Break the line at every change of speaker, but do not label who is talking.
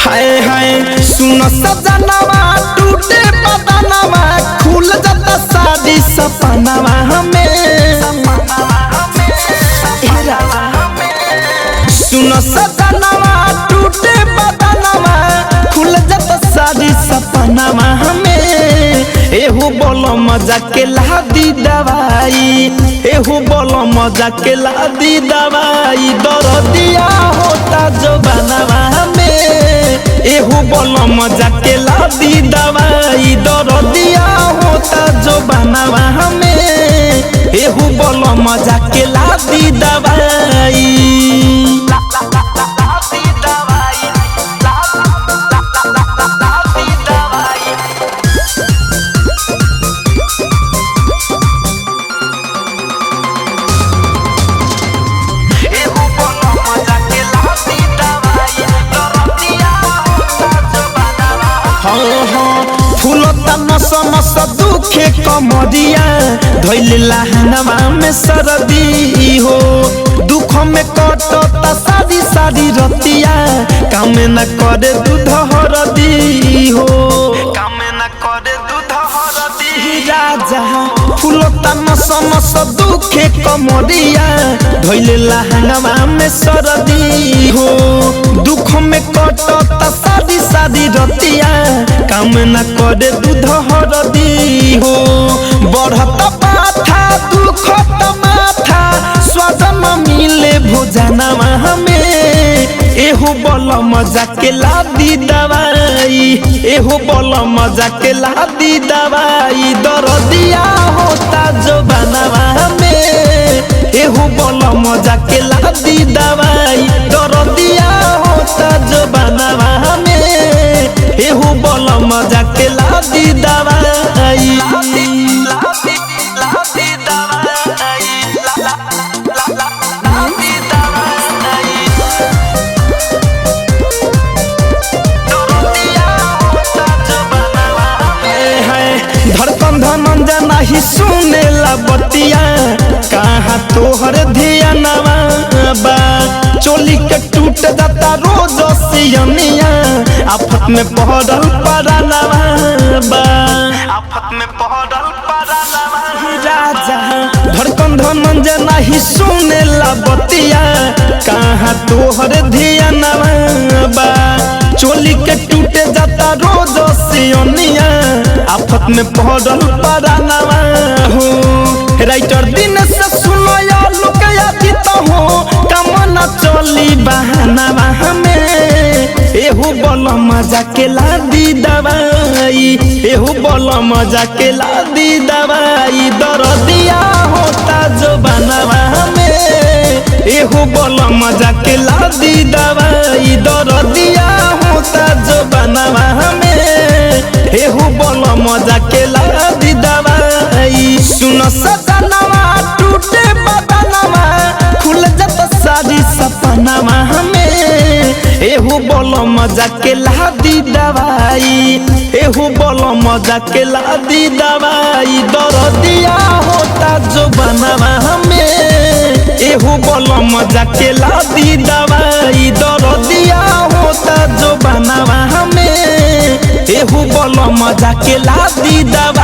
हाय हाय सुन सजनवा टूटे बदनवा खुल जाता शादी सपनवा हमें सुन सजनवा टूटे बदनवा खुल जाता शादी सपनवा हमें एहू बोलो मजा के लादी दवाई एहू बोलो मजा के लादी दवाई दर्दिया होता जो बनवा हमें एहू बोलो मजा के लादी दवाई दर्दिया होता जो बनवा हमें एहू बोलो मजा के लादी दवाई फूलता नस नस दुखे कमरिया धैले लहनवा में सरदी हो दुख में कटता सारी सारी रतिया काम न करे दूध हरदी हो काम न करे दूध हरदी राजा फूलता नस नस दुखे कमरिया धैले लहनवा में सरदी हो दुख में कटता सारी सारी रतिया काम न करे दूध हरदी हो बढ़त माथा दुखत माथा स्वाद न मिले भोजनवा हमें एहू बोल मजा के लादी दवाई एहू बोल मजा के लादी दवाई दर्दिया होता जो बनवा हमें एहू बोल मजा के लादी दवाई दर्दिया होता जो बनवा हमें एहू बोल मजा के लादी दवाई धड़कन धनंजय नहीं सुनेला बतिया कहाँ तोहर ध्यानवा बा चोली के टूट जाता रोज सियनिया आफत में पड़ल परानवा बा आफत में पड़ल परानवा राजा धड़कन धनंजय नहीं सुनेला बतिया कहाँ तोहर ध्यानवा बा चोली के टूटे जाता रोज सियनिया आफत में पड़ल परानवा हो राइटर दिन से सुनो या लोग यादित हो कमना चली बहानवा हमें एहू बोल मजा के लादी दवाई एहू बोल मजा के लादी दवाई दर्दिया होता जो बनवा हमें एहू बोल मजा के लादी दवाई दर्दिया होता जो बनवा हमें एहू बोल मजा के लादी दवाई सुन सजनवा टूटे बदनवा खुल जाता सारी सपनवा हमें एहू बोल मजा के लादी दवाई एहू बोल मजा के लादी दवाई दर्दिया होता जो बनवा हमें एहू बोल मजा के लादी दवाई दर्दिया होता जो बनवा हमें एहू बोल मजा के लादी दवाई।